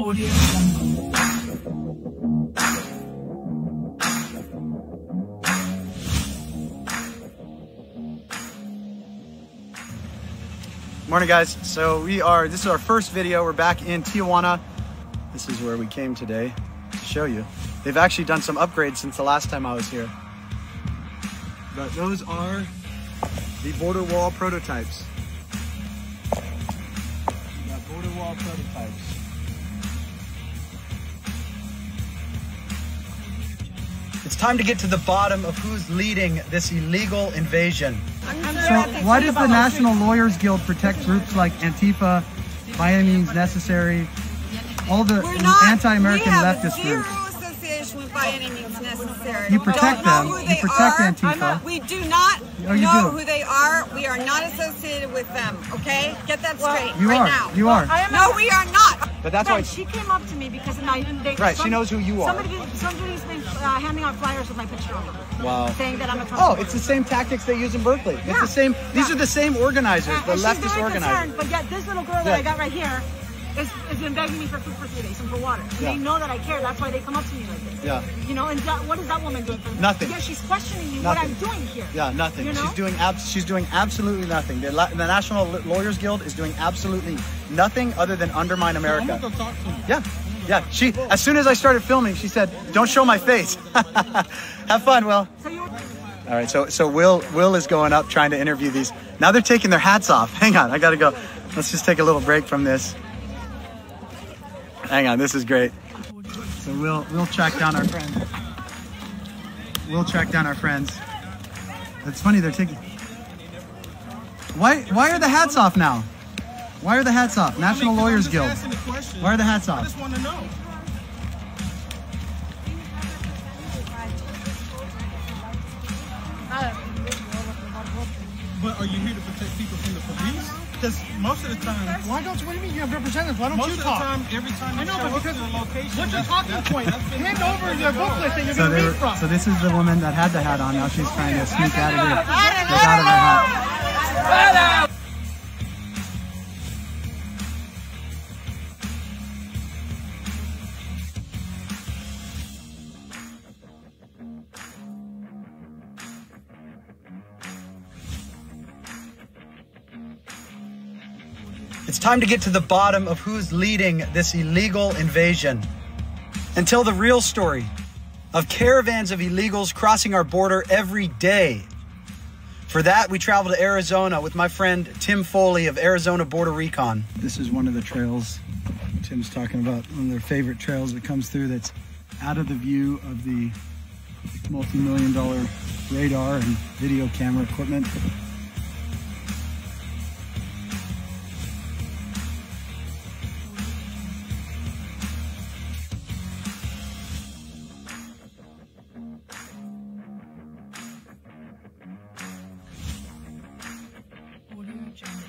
Audio Jungle. Morning guys, so this is our first video. We're back in Tijuana. This is where we came today to show you. They've actually done some upgrades since the last time I was here. But those are the border wall prototypes. We got border wall prototypes. It's time to get to the bottom of who's leading this illegal invasion. So why does the National Lawyers Guild protect groups like Antifa, By Any Means Necessary, all the anti-American leftist groups? We have zero association with By Any Means Necessary. You protect them. You protect Antifa. We do not know who they are. We are not associated with them, okay? Get that straight now. You are. No, we are not. But that's why she came up to me because she knows who you are. Somebody's been handing out flyers with my picture on them. Wow. Saying that I'm a Trump supporter. It's the same tactics they use in Berkeley. It's the same. These are the same organizers, the leftist organizers. But yet this little girl that I got right here has been begging me for food for 3 days and for water. And they know that I care. That's why they come up to me like this. Yeah. You know, and what is that woman doing for me? Nothing. Yeah, she's questioning me what I'm doing here. Yeah, nothing. You know? She's doing absolutely nothing. The National Lawyers Guild is doing absolutely nothing other than undermine America. Yeah. Yeah. As soon as I started filming, she said, "Don't show my face." Have fun, Will. All right, so Will is going up trying to interview these. Now they're taking their hats off. Hang on, I gotta go. Let's just take a little break from this. Hang on, this is great. So we'll track down our friends. We'll track down our friends. It's funny, they're taking... Why are the hats off now? Why are the hats off? National Lawyers Guild. Why are the hats off? I just want to know. But are you here to protect people from the police? Because most of the time... What do you mean you have representatives? Why don't you talk? Every time you show up to the location... What's your talking point? Hand over the booklet that you're going to read from. So this is the woman that had the hat on. Now she's trying to sneak out of here. Get out of her hat. It's time to get to the bottom of who's leading this illegal invasion and tell the real story of caravans of illegals crossing our border every day. For that, we travel to Arizona with my friend Tim Foley of Arizona Border Recon. This is one of the trails Tim's talking about, one of their favorite trails that comes through that's out of the view of the multi-million-dollar radar and video camera equipment. Audio Jungle.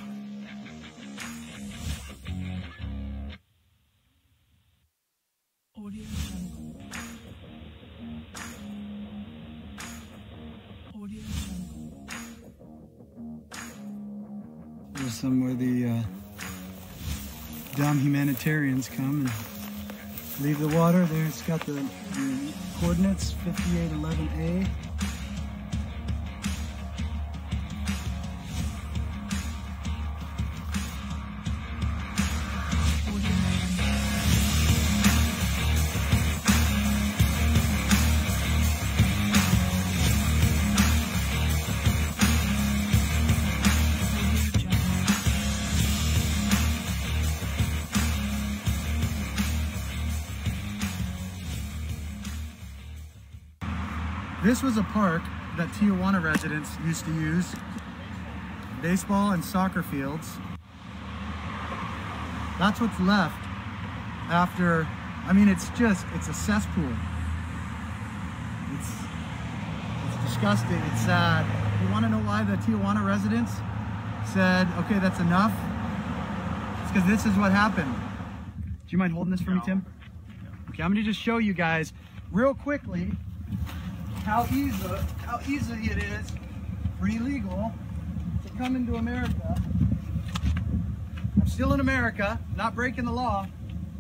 Audio Jungle. There's somewhere the dumb humanitarians come and leave the water. There it's got the coordinates, 5811A. This was a park that Tijuana residents used to use. Baseball and soccer fields. That's what's left after, I mean, it's a cesspool. It's disgusting, it's sad. You wanna know why the Tijuana residents said, okay, that's enough? It's because this is what happened. Do you mind holding this for me, Tim? Okay, I'm gonna just show you guys real quickly how easy it is for illegal to come into America. I'm still in America, not breaking the law,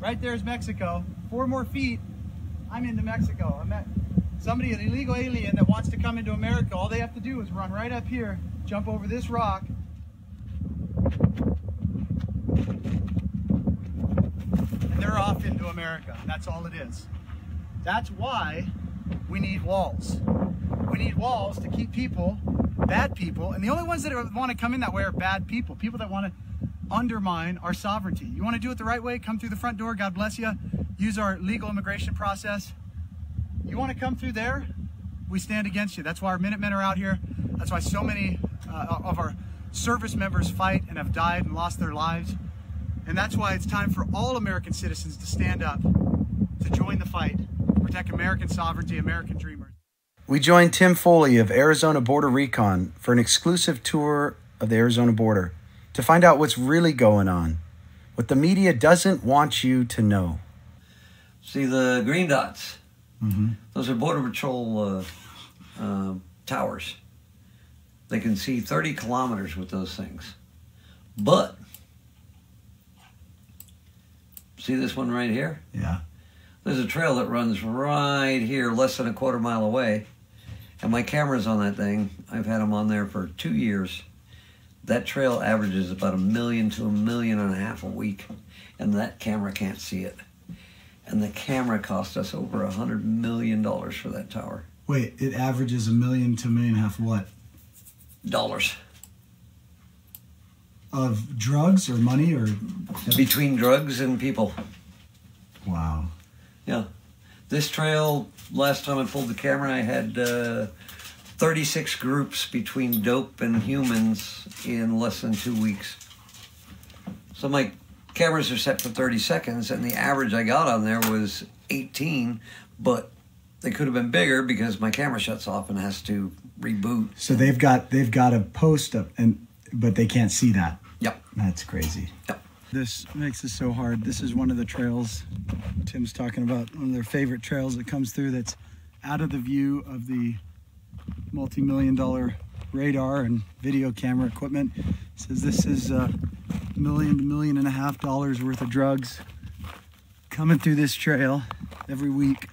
Right there is Mexico. 4 more feet, I'm into Mexico. I met somebody, an illegal alien that wants to come into America. All they have to do is run right up here, jump over this rock, and they're off into America. And that's all it is. That's why we need walls. We need walls to keep people, bad people, and the only ones that want to come in that way are bad people, people that want to undermine our sovereignty. You want to do it the right way? Come through the front door. God bless you. Use our legal immigration process. You want to come through there? We stand against you. That's why our Minutemen are out here. That's why so many of our service members fight and have died and lost their lives. And that's why it's time for all American citizens to stand up, to join the fight, protect American sovereignty, American dreamers. We joined Tim Foley of Arizona Border Recon for an exclusive tour of the Arizona border to find out what's really going on, what the media doesn't want you to know. See the green dots? Mm-hmm. Those are Border Patrol towers. They can see 30 kilometers with those things. But, see this one right here? Yeah. There's a trail that runs right here, less than a quarter mile away. And my camera's on that thing. I've had them on there for 2 years. That trail averages about 1 million to 1.5 million a week. And that camera can't see it. And the camera cost us over $100 million for that tower. Wait, it averages 1 million to 1.5 million what? Dollars. Of drugs or money or? Between drugs and people. Wow. Yeah. This trail, last time I pulled the camera, I had 36 groups between dope and humans in less than 2 weeks. So my cameras are set for 30 seconds, and the average I got on there was 18, but they could have been bigger because my camera shuts off and has to reboot. So they've got a post up, but they can't see that. Yep. That's crazy. Yep. This makes this so hard. This is one of the trails Tim's talking about, one of their favorite trails that comes through that's out of the view of the multi-million-dollar radar and video camera equipment. It says this is $1 million to $1.5 million worth of drugs coming through this trail every week.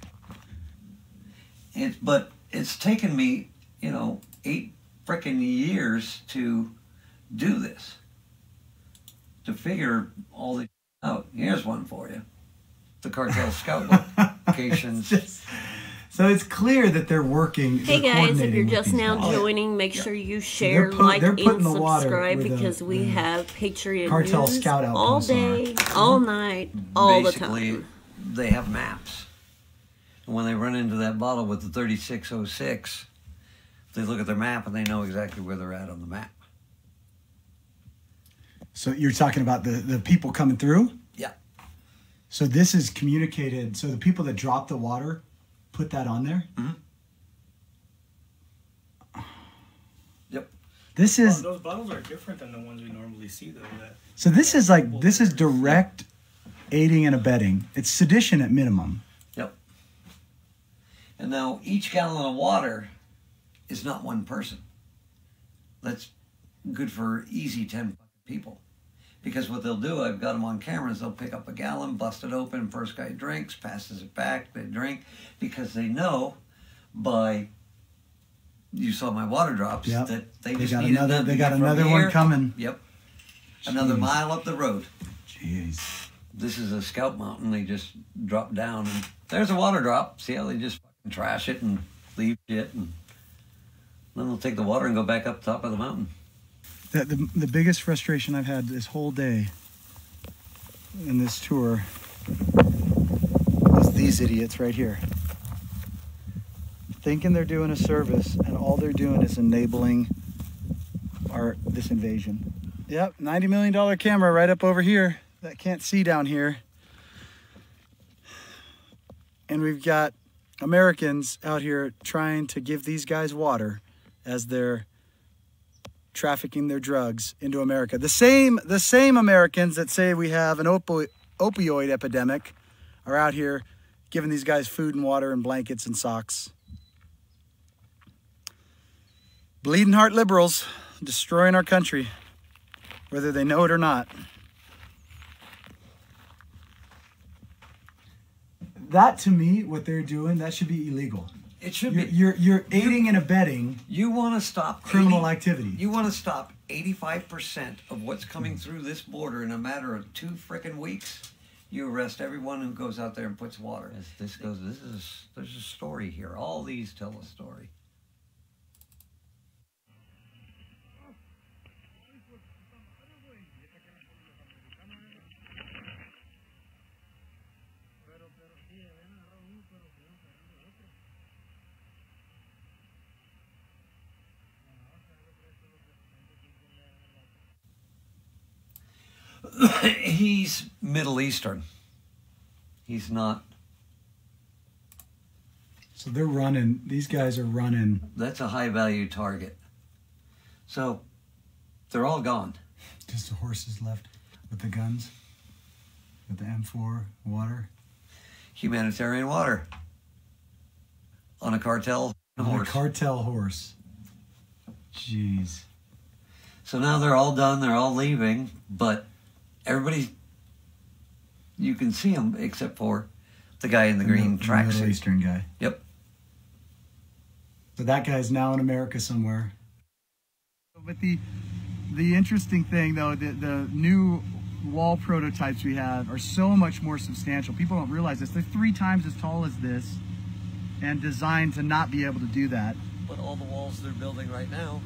But it's taken me, 8 frickin' years to do this, to figure all this out. Here's one for you. The cartel scout locations. So it's clear that they're working. Hey guys, if you're just now joining, make sure you share, like, and subscribe because we have Patriot cartel News scout all day, all night, all the time. Basically, they have maps. And when they run into that bottle with the 3606, they look at their map and they know exactly where they're at on the map. So you're talking about the people coming through? Yeah. So this is communicated. So the people that drop the water put that on there? Mm-hmm. Yep. This is... those bottles are different than the ones we normally see, though. So this is direct aiding and abetting. It's sedition at minimum. Yep. And now each gallon of water is not one person. That's good for easy 10 people. Because what they'll do, I've got them on cameras, they'll pick up a gallon, bust it open, first guy drinks, passes it back, they drink, because they know by, you saw my water drops, yep. that they got another one coming. Yep. Jeez. Another mile up the road. Jeez. This is a scout mountain, they just drop down, and there's a water drop. See how they just fucking trash it and leave it, and then they'll take the water and go back up top of the mountain. The biggest frustration I've had this whole day in this tour is these idiots right here. Thinking they're doing a service, and all they're doing is enabling this invasion. Yep, $90 million camera right up over here that can't see down here. And we've got Americans out here trying to give these guys water as they're trafficking their drugs into America. The same Americans that say we have an opioid epidemic are out here giving these guys food and water and blankets and socks. Bleeding heart liberals destroying our country, whether they know it or not. that to me, what they're doing, that should be illegal. It should be. You're aiding and abetting. You want to stop criminal activity. You want to stop 85% of what's coming through this border in a matter of 2 frickin' weeks. You arrest everyone who goes out there and puts water. There's a story here. All these tell a story. He's Middle Eastern. He's not. So they're running. These guys are running. That's a high value target. So they're all gone. Just the horses left with the guns, with the M4 water. Humanitarian water on a cartel horse. On a cartel horse. Jeez. So now they're all done. They're all leaving, but everybody, you can see them except for the guy in the green tracksuit. Middle Eastern guy. Yep. So that guy's now in America somewhere. But the interesting thing, though, the new wall prototypes we have are so much more substantial. People don't realize this. They're 3 times as tall as this and designed to not be able to do that. But all the walls they're building right now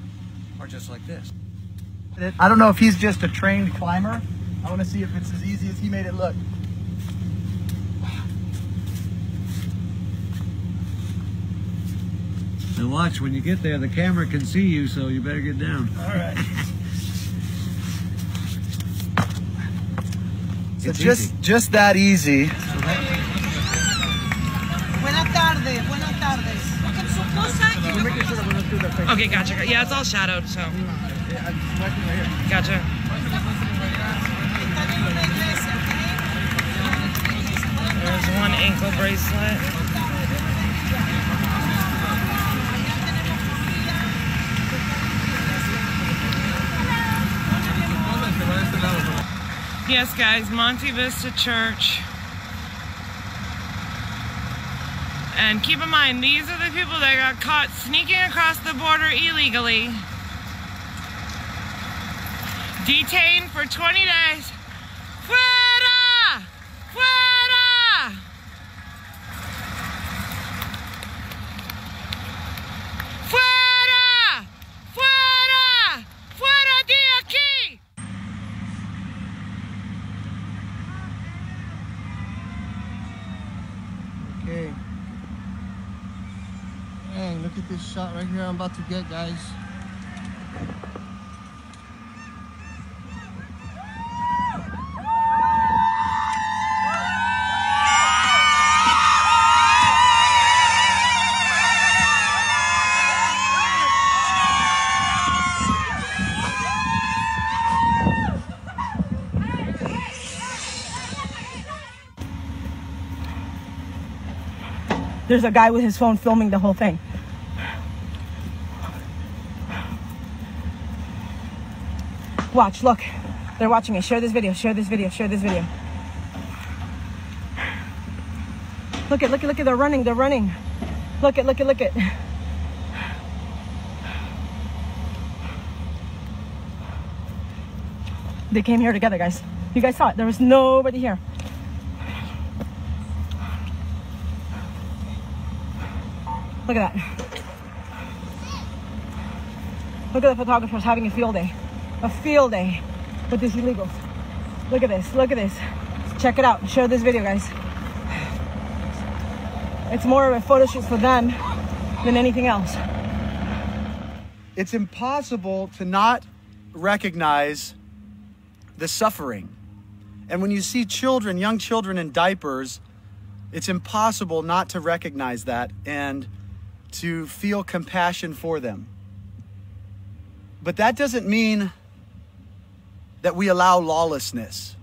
are just like this. I don't know if he's just a trained climber. I want to see if it's as easy as he made it look. Now watch, when you get there, the camera can see you, so you better get down. All right. So It's just that easy. Buenas tardes, buenas tardes. Okay, gotcha. Yeah, it's all shadowed, so. Gotcha. There's one ankle bracelet. Yes, guys, Monte Vista Church. And keep in mind, these are the people that got caught sneaking across the border illegally. Detained for 20 days. Fuera! Fuera! Fuera! Fuera! Fuera de aquí! Okay. Dang, look at this shot right here I'm about to get, guys. There's a guy with his phone filming the whole thing. Watch, look. They're watching me. Share this video, share this video, share this video. Look at, they're running, they're running. Look at. They came here together, guys. You guys saw it. There was nobody here. Look at that. Look at the photographers having a field day. A field day with these illegals. Look at this, look at this. Check it out, share this video, guys. It's more of a photo shoot for them than anything else. It's impossible to not recognize the suffering. And when you see children, young children in diapers, it's impossible not to recognize that and to feel compassion for them. But that doesn't mean that we allow lawlessness.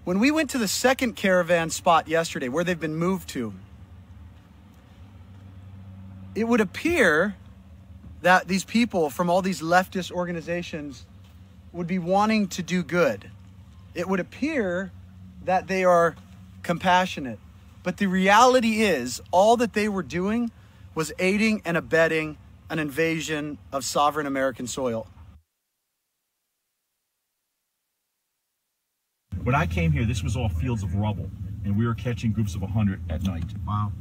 When we went to the second caravan spot yesterday, where they've been moved to, it would appear that these people from all these leftist organizations would be wanting to do good. It would appear that they are compassionate. But the reality is, all that they were doing was aiding and abetting an invasion of sovereign American soil. When I came here, this was all fields of rubble, and we were catching groups of 100 at night. Wow.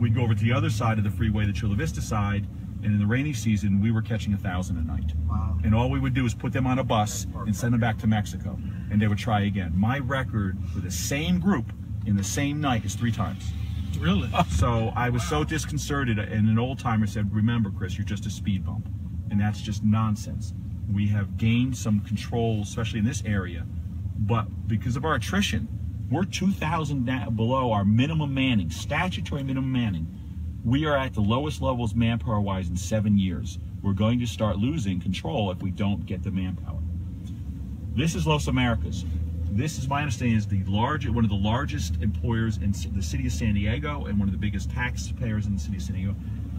We'd go over to the other side of the freeway, the Chula Vista side, and in the rainy season, we were catching 1,000 a night. Wow. And all we would do is put them on a bus and send them back to Mexico, and they would try again. My record for the same group in the same night is 3 times. Really? So I was so disconcerted, and an old timer said, remember, Chris, you're just a speed bump. And that's just nonsense. We have gained some control, especially in this area, but because of our attrition, we're 2,000 below our minimum manning, statutory minimum manning. We are at the lowest levels manpower-wise in 7 years. We're going to start losing control if we don't get the manpower. This is Los Americas. This is my understanding is one of the largest employers in the city of San Diego and one of the biggest taxpayers in the city of San Diego.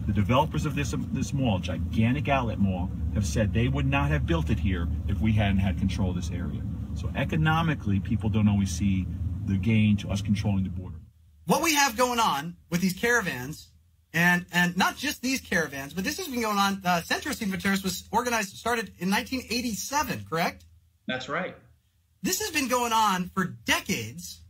The developers of this mall, gigantic outlet mall, have said they would not have built it here if we hadn't had control of this area. So economically, people don't always see the gain to us controlling the border. What we have going on with these caravans, and not just these caravans, but this has been going on. Centro Sin Fronteras was started in 1987, correct? That's right. This has been going on for decades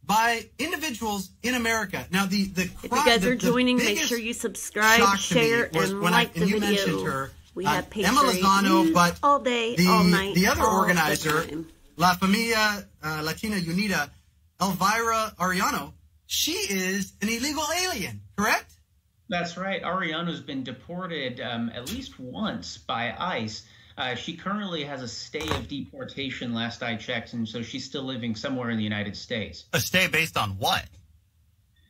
by individuals in America. Now, if you guys are joining, make sure you subscribe, share, and like the video. Mentioned her, we have Emma Lozano, but all day, all night, the other all organizer, the La Familia Latina Unida, Elvira Arellano, she is an illegal alien, correct? That's right. Arellano's been deported at least once by ICE. She currently has a stay of deportation last I checked, and so she's still living somewhere in the United States. A stay based on what?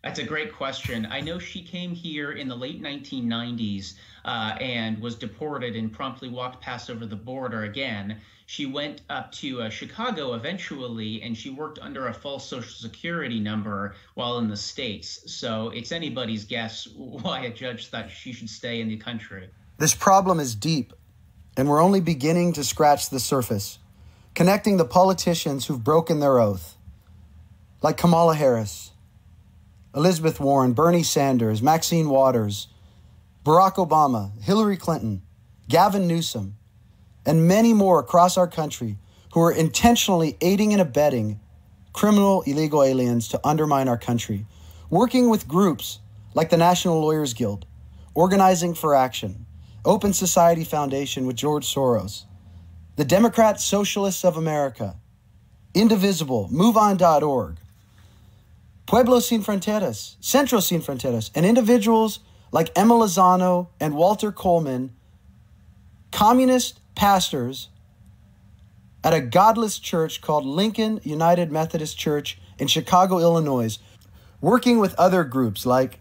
That's a great question. I know she came here in the late 1990s and was deported and promptly walked past over the border again. She went up to Chicago eventually, and she worked under a false Social Security number while in the States. So it's anybody's guess why a judge thought she should stay in the country. This problem is deep, and we're only beginning to scratch the surface, connecting the politicians who've broken their oath, like Kamala Harris, Elizabeth Warren, Bernie Sanders, Maxine Waters, Barack Obama, Hillary Clinton, Gavin Newsom, and many more across our country who are intentionally aiding and abetting criminal illegal aliens to undermine our country, working with groups like the National Lawyers Guild, Organizing for Action, Open Society Foundation with George Soros, the Democrat Socialists of America, Indivisible, MoveOn.org, Pueblo Sin Fronteras, Centro Sin Fronteras, and individuals like Emma Lozano and Walter Coleman, communist pastors at a godless church called Lincoln United Methodist Church in Chicago, Illinois, working with other groups like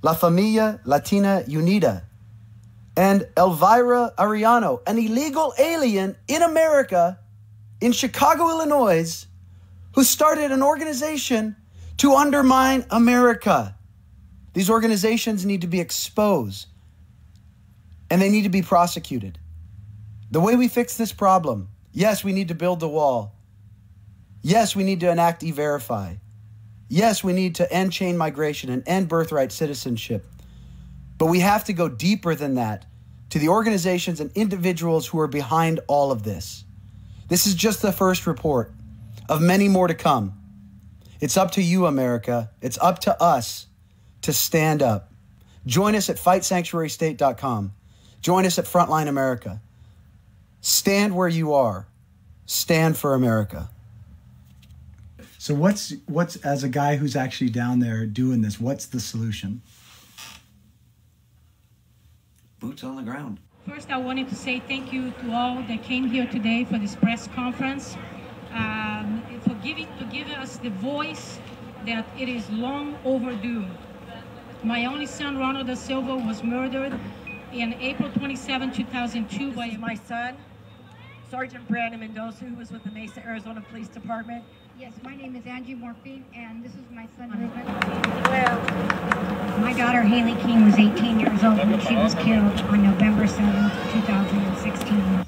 La Familia Latina Unida and Elvira Arellano, an illegal alien in America, in Chicago, Illinois, who started an organization to undermine America. These organizations need to be exposed, and they need to be prosecuted. The way we fix this problem, yes, we need to build the wall. Yes, we need to enact E-Verify. Yes, we need to end chain migration and end birthright citizenship. But we have to go deeper than that to the organizations and individuals who are behind all of this. This is just the first report of many more to come. It's up to you, America. It's up to us to stand up. Join us at FightSanctuaryState.com. Join us at Frontline America. Stand where you are. Stand for America. So what's as a guy who's actually down there doing this, what's the solution? Boots on the ground. First, I wanted to say thank you to all that came here today for this press conference, for giving us the voice that it is long overdue. My only son, Ronald Da Silva, was murdered in April 27, 2002 by my son, Sergeant Brandon Mendoza, who was with the Mesa, Arizona Police Department. Yes, my name is Angie Morphine, and this is my son, Ruben. Well, my daughter, Haley King, was 18 years old when she was killed on November 7th, 2016.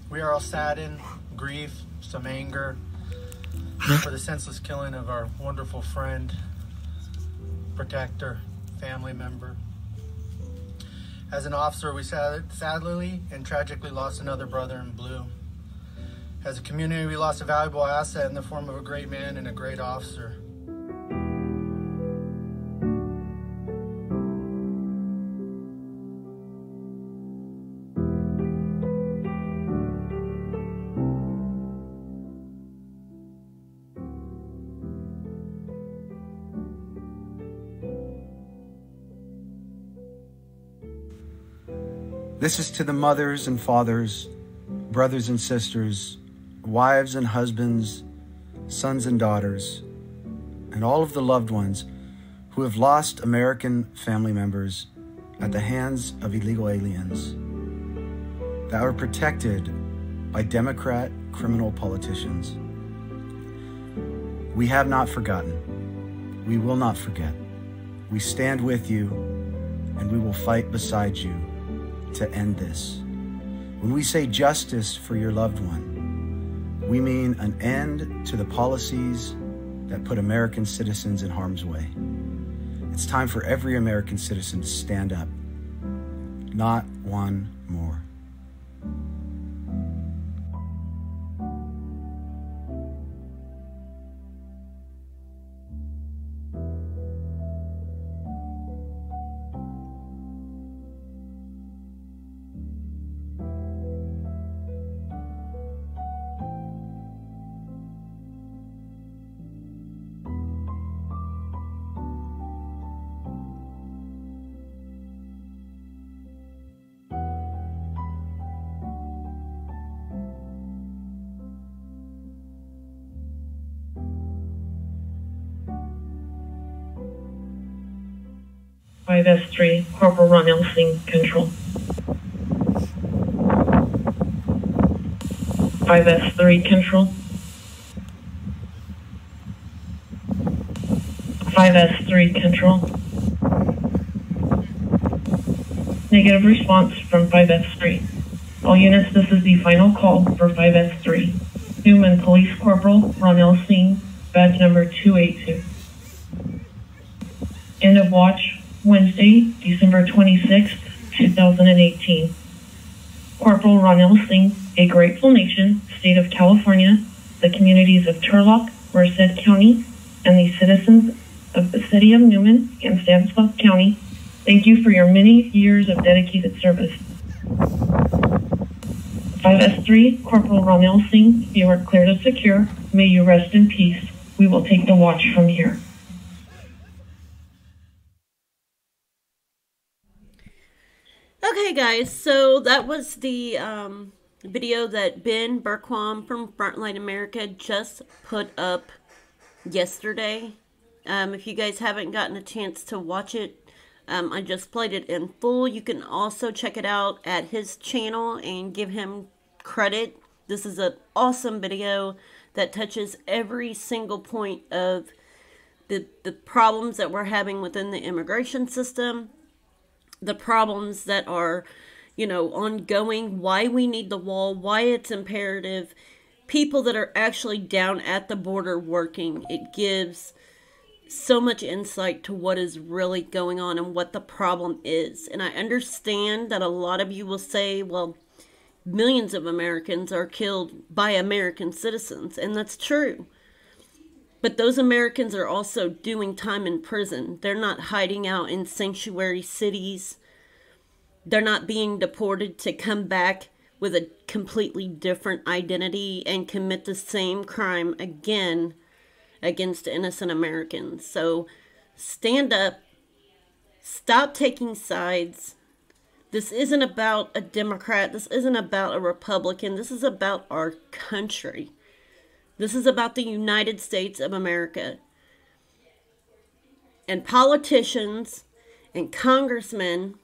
We are all saddened, grief, some anger for the senseless killing of our wonderful friend, protect her family member. As an officer, we sadly and tragically lost another brother in blue. As a community, we lost a valuable asset in the form of a great man and a great officer. This is to the mothers and fathers, brothers and sisters, wives and husbands, sons and daughters, and all of the loved ones who have lost American family members at the hands of illegal aliens that are protected by Democrat criminal politicians. We have not forgotten. We will not forget. We stand with you, and we will fight beside you to end this. When we say justice for your loved one, we mean an end to the policies that put American citizens in harm's way. It's time for every American citizen to stand up. Not one more. S3, Corporal Ron Elsing, control. 5S3, control. 5S3, control. Negative response from 5S3. All units, this is the final call for 5S3. Newman Police Corporal Ron Elsing, badge number 282. End of watch, Wednesday, December 26, 2018. Corporal Ron Elsing, a grateful nation, state of California, the communities of Turlock, Merced County, and the citizens of the city of Newman and Stanislaus County, thank you for your many years of dedicated service. 5S3, Corporal Ron Elsing, you are cleared and secure. May you rest in peace. We will take the watch from here. Okay, guys, so that was the video that Ben Bergquam from Frontline America just put up yesterday. If you guys haven't gotten a chance to watch it, I just played it in full. You can also check it out at his channel and give him credit. This is an awesome video that touches every single point of the problems that we're having within the immigration system, the problems that are, you know, ongoing, why we need the wall, why it's imperative, people that are actually down at the border working. It gives so much insight to what is really going on and what the problem is. And I understand that a lot of you will say, well, millions of Americans are killed by American citizens, and that's true. But those Americans are also doing time in prison. They're not hiding out in sanctuary cities. They're not being deported to come back with a completely different identity and commit the same crime again against innocent Americans. So stand up. Stop taking sides. This isn't about a Democrat. This isn't about a Republican. This is about our country. This is about the United States of America. And politicians and congressmen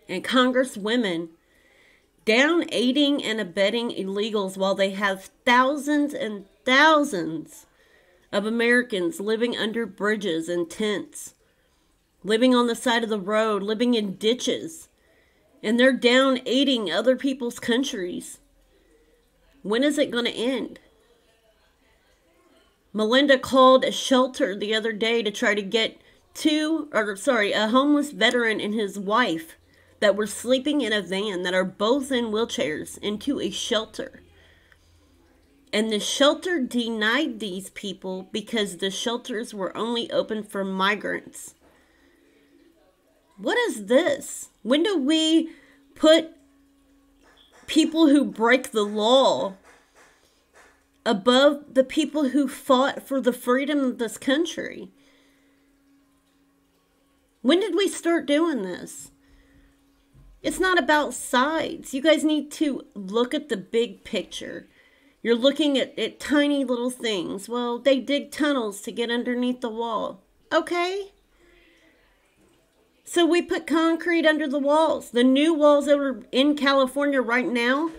and congresswomen down aiding and abetting illegals while they have thousands and thousands of Americans living under bridges and tents, living on the side of the road, living in ditches, and they're down aiding other people's countries. When is it going to end? Melinda called a shelter the other day to try to get a homeless veteran and his wife that were sleeping in a van that are both in wheelchairs into a shelter. And the shelter denied these people because the shelters were only open for migrants. What is this? When do we put people who break the law above the people who fought for the freedom of this country? When did we start doing this? It's not about sides. You guys need to look at the big picture. You're looking at tiny little things. Well, they dig tunnels to get underneath the wall. Okay. So we put concrete under the walls. The new walls that are in California right now,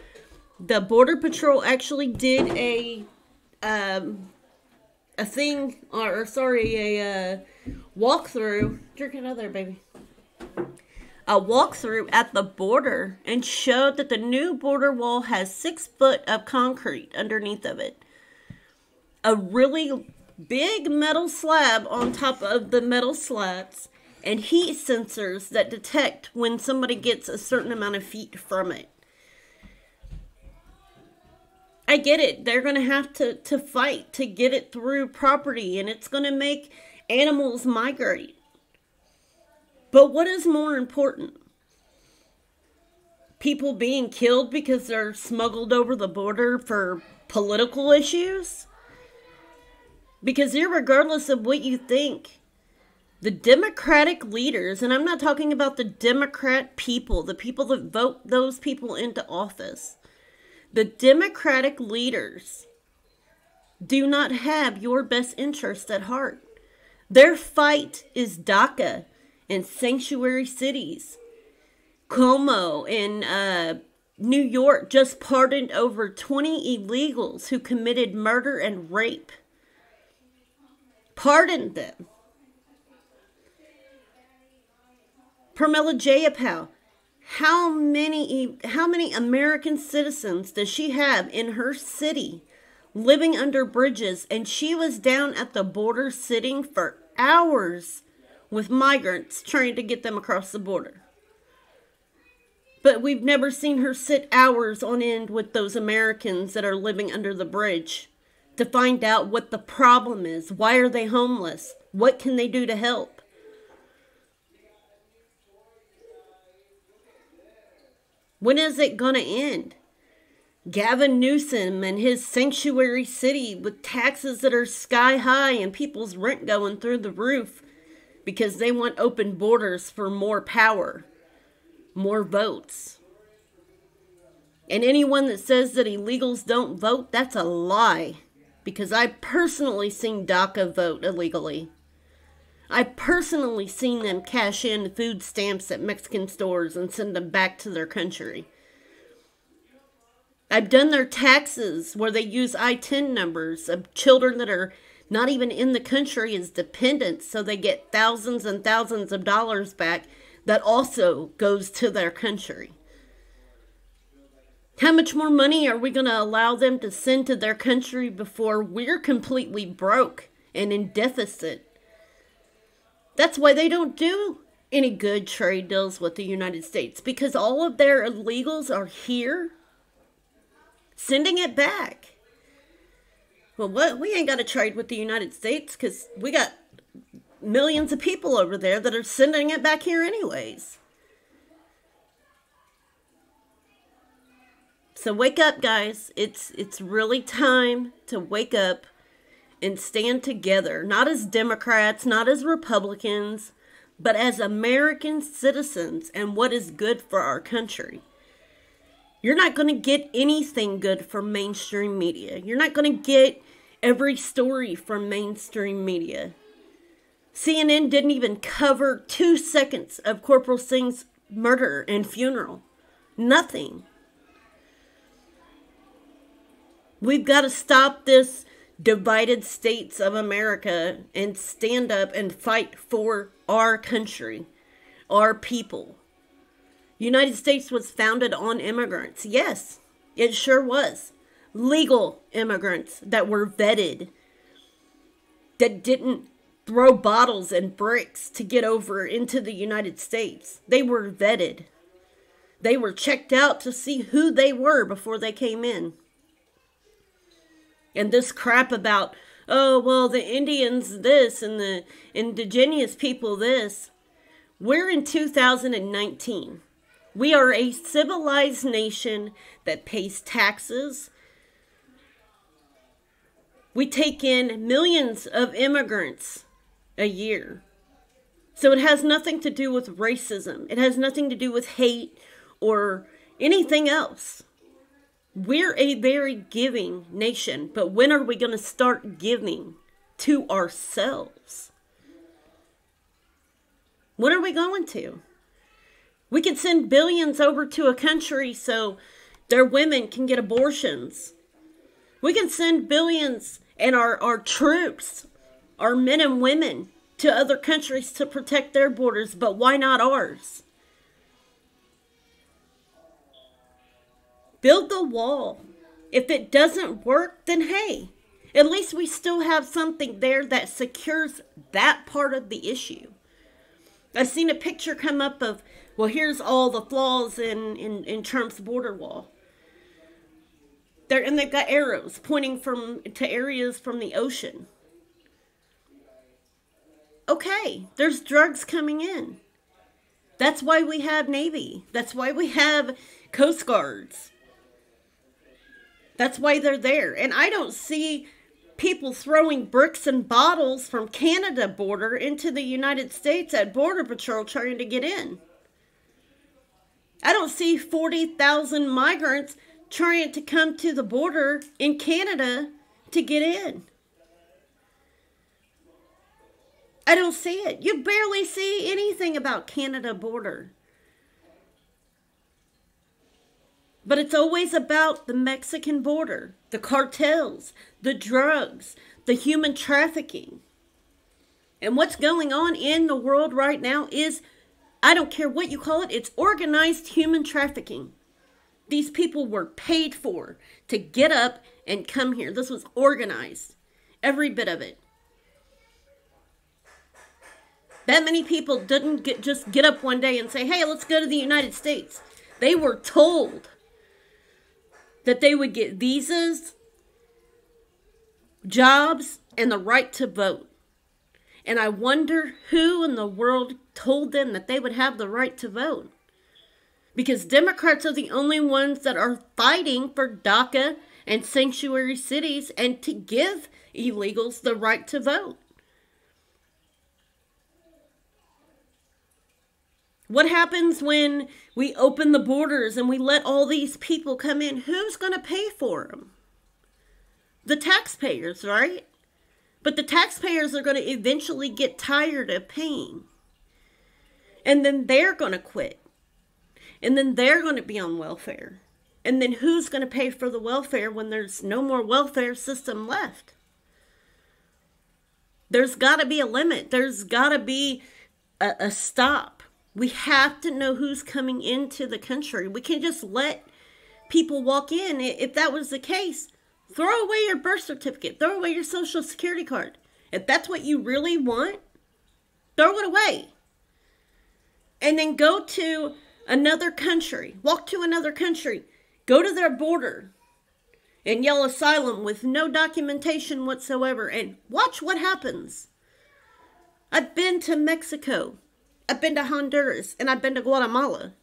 the Border Patrol actually did a walkthrough. Drink it out there, baby. A walkthrough at the border and showed that the new border wall has 6 foot of concrete underneath of it. A really big metal slab on top of the metal slabs and heat sensors that detect when somebody gets a certain amount of feet from it. I get it. They're going to have to fight to get it through property, and it's going to make animals migrate. But what is more important? People being killed because they're smuggled over the border for political issues? Because irregardless of what you think, the Democratic leaders, and I'm not talking about the Democrat people, the people that vote those people into office, the Democratic leaders do not have your best interest at heart. Their fight is DACA and sanctuary cities. Cuomo in New York just pardoned over 20 illegals who committed murder and rape. Pardoned them. Pramila Jayapal, how many American citizens does she have in her city living under bridges? And she was down at the border sitting for hours with migrants trying to get them across the border. But we've never seen her sit hours on end with those Americans that are living under the bridge to find out what the problem is. Why are they homeless? What can they do to help? When is it going to end? Gavin Newsom and his sanctuary city with taxes that are sky high and people's rent going through the roof because they want open borders for more power, more votes. And anyone that says that illegals don't vote, that's a lie. Because I personally seen DACA vote illegally. I personally seen them cash in food stamps at Mexican stores and send them back to their country. I've done their taxes where they use I-10 numbers of children that are not even in the country as dependents, so they get thousands and thousands of dollars back that also goes to their country. How much more money are we going to allow them to send to their country before we're completely broke and in deficit? That's why they don't do any good trade deals with the United States, because all of their illegals are here sending it back. Well, what? We ain't got to trade with the United States because we got millions of people over there that are sending it back here anyways. So wake up, guys. It's really time to wake up and stand together. Not as Democrats, not as Republicans, but as American citizens and what is good for our country. You're not going to get anything good from mainstream media. You're not going to get every story from mainstream media. CNN didn't even cover 2 seconds of Corporal Singh's murder and funeral. Nothing. We've got to stop this divided states of America and stand up and fight for our country, our people. United States was founded on immigrants. Yes, it sure was. Legal immigrants that were vetted, that didn't throw bottles and bricks to get over into the United States. They were vetted. They were checked out to see who they were before they came in. And this crap about, oh, well, the Indians this and the indigenous people this. We're in 2019. We are a civilized nation that pays taxes. We take in millions of immigrants a year. So it has nothing to do with racism. It has nothing to do with hate or anything else. We're a very giving nation, but when are we going to start giving to ourselves? When are we going to? We could send billions over to a country so their women can get abortions. We can send billions and our troops, our men and women, to other countries to protect their borders, but why not ours? Build the wall. If it doesn't work, then hey, at least we still have something there that secures that part of the issue. I've seen a picture come up of, well, here's all the flaws in Trump's border wall. And they've got arrows pointing to areas from the ocean. Okay, there's drugs coming in. That's why we have Navy. That's why we have Coast Guards. That's why they're there. And I don't see people throwing bricks and bottles from Canada border into the United States at Border Patrol trying to get in. I don't see 40,000 migrants trying to come to the border in Canada to get in. I don't see it. You barely see anything about Canada border. But it's always about the Mexican border, the cartels, the drugs, the human trafficking. And what's going on in the world right now is, I don't care what you call it, it's organized human trafficking. These people were paid for to get up and come here. This was organized. Every bit of it. That many people didn't just get up one day and say, hey, let's go to the United States. They were told that they would get visas, jobs, and the right to vote. And I wonder who in the world told them that they would have the right to vote. Because Democrats are the only ones that are fighting for DACA and sanctuary cities and to give illegals the right to vote. What happens when we open the borders and we let all these people come in? Who's going to pay for them? The taxpayers, right? But the taxpayers are going to eventually get tired of paying. And then they're going to quit. And then they're going to be on welfare. And then who's going to pay for the welfare when there's no more welfare system left? There's got to be a limit. There's got to be a stop. We have to know who's coming into the country. We can't just let people walk in. If that was the case, throw away your birth certificate. Throw away your social security card. If that's what you really want, throw it away. And then go to another country. Walk to another country. Go to their border and yell asylum with no documentation whatsoever. And watch what happens. I've been to Mexico. I've been to Honduras, and I've been to Guatemala.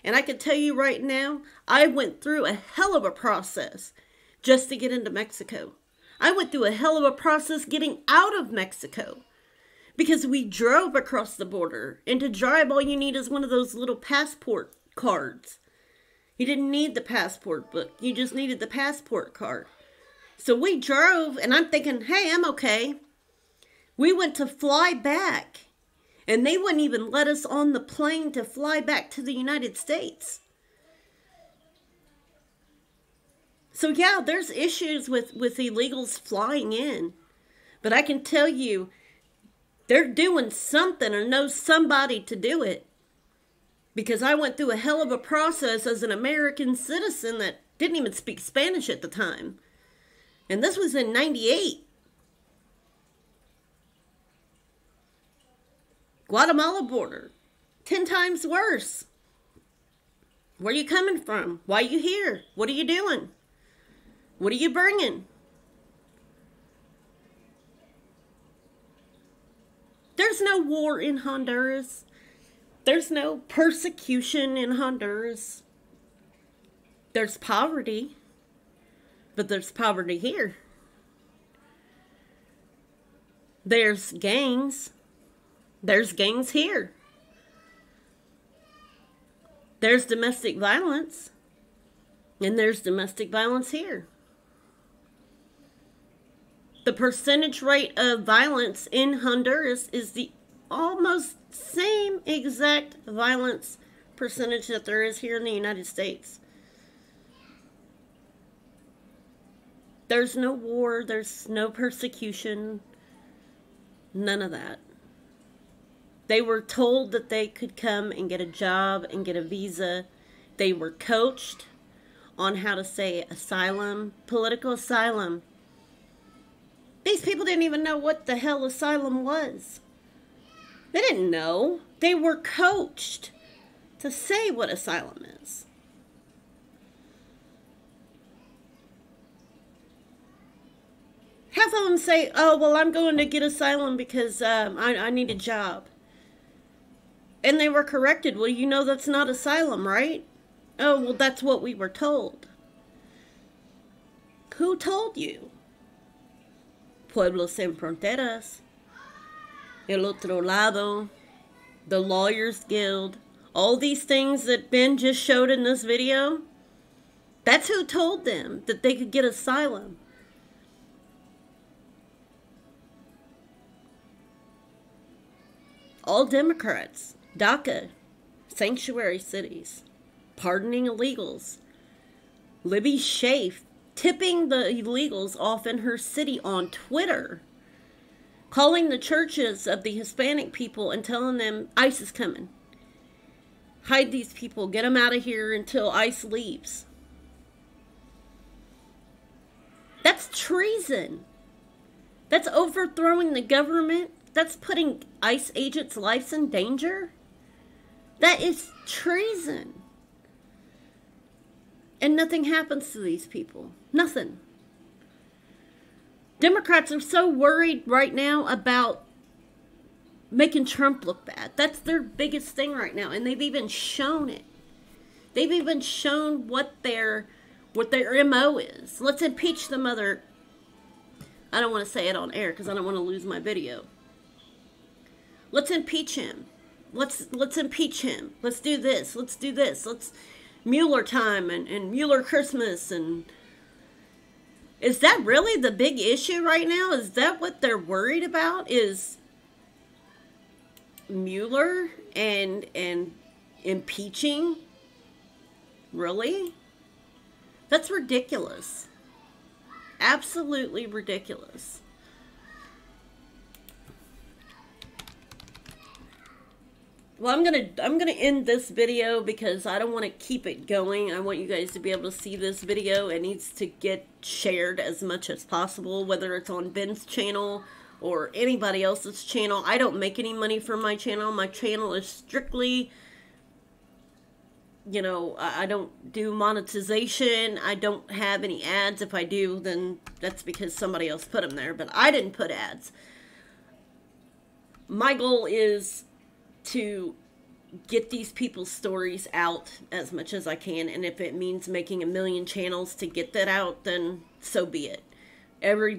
And I can tell you right now, I went through a hell of a process just to get into Mexico. I went through a hell of a process getting out of Mexico because we drove across the border. And to drive, all you need is one of those little passport cards. You didn't need the passport book. You just needed the passport card. So we drove, and I'm thinking, hey, I'm okay. We went to fly back. And they wouldn't even let us on the plane to fly back to the United States. So yeah, there's issues with illegals flying in. But I can tell you, they're doing something or know somebody to do it. Because I went through a hell of a process as an American citizen that didn't even speak Spanish at the time. And this was in '98. Guatemala border, 10 times worse. Where are you coming from? Why are you here? What are you doing? What are you bringing? There's no war in Honduras. There's no persecution in Honduras. There's poverty, but there's poverty here. There's gangs. There's gangs here. There's domestic violence. And there's domestic violence here. The percentage rate of violence in Honduras is the almost same exact violence percentage that there is here in the United States. There's no war, there's no persecution, none of that. They were told that they could come and get a job and get a visa. They were coached on how to say asylum, political asylum. These people didn't even know what the hell asylum was. They didn't know. They were coached to say what asylum is. Half of them say, oh, well, I'm going to get asylum because I need a job. And they were corrected. Well, you know that's not asylum, right? Oh, well, that's what we were told. Who told you? Pueblos Sin Fronteras, El Otro Lado, the Lawyers Guild, all these things that Ben just showed in this video, that's who told them that they could get asylum. All Democrats, DACA, sanctuary cities, pardoning illegals, Libby Schaaf tipping the illegals off in her city on Twitter, calling the churches of the Hispanic people and telling them ICE is coming. Hide these people, get them out of here until ICE leaves. That's treason. That's overthrowing the government. That's putting ICE agents' lives in danger. That is treason. And nothing happens to these people. Nothing. Democrats are so worried right now about making Trump look bad. That's their biggest thing right now. And they've even shown it. They've even shown what their MO is. Let's impeach the mother. I don't want to say it on air because I don't want to lose my video. Let's impeach him. Let's impeach him. Let's do this. Let's do this. Let's Mueller time and Mueller Christmas. And is that really the big issue right now? Is that what they're worried about? Is Mueller and impeaching? Really? That's ridiculous. Absolutely ridiculous. Well, I'm gonna end this video because I don't want to keep it going. I want you guys to be able to see this video. It needs to get shared as much as possible, whether it's on Ben's channel or anybody else's channel. I don't make any money from my channel. My channel is strictly, you know, I don't do monetization. I don't have any ads. If I do, then that's because somebody else put them there. But I didn't put ads. My goal is to get these people's stories out as much as I can, and if it means making 1 million channels to get that out, then so be it. Every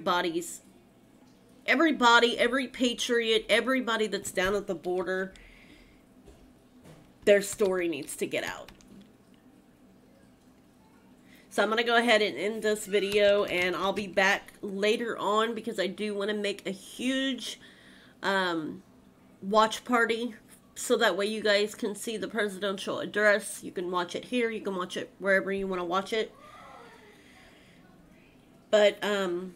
patriot, everybody that's down at the border, their story needs to get out. So I'm going to go ahead and end this video, and I'll be back later on because I do want to make a huge watch party. So that way you guys can see the presidential address. You can watch it here. You can watch it wherever you want to watch it. But I'm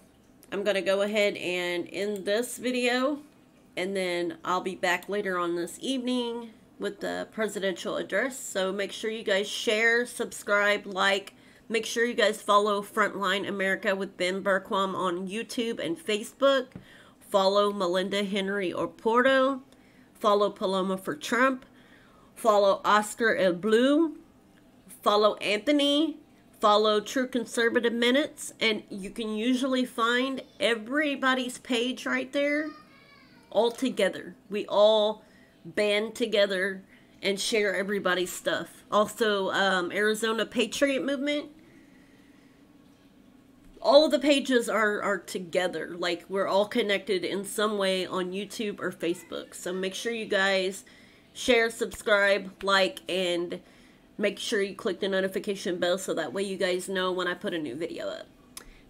going to go ahead and end this video. And then I'll be back later on this evening with the presidential address. So make sure you guys share, subscribe, like. Make sure you guys follow Frontline America with Ben Bergquam on YouTube and Facebook. Follow Melinda Henry Oporto. Follow Paloma for Trump. Follow Oscar El Blue. Follow Anthony. Follow True Conservative Minutes. And you can usually find everybody's page right there all together. We all band together and share everybody's stuff. Also, Arizona Patriot Movement. All of the pages are together. Like, we're all connected in some way on YouTube or Facebook. So make sure you guys share, subscribe, like, and make sure you click the notification bell so that way you guys know when I put a new video up.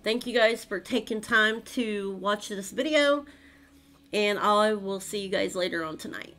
Thank you guys for taking time to watch this video, and I will see you guys later on tonight.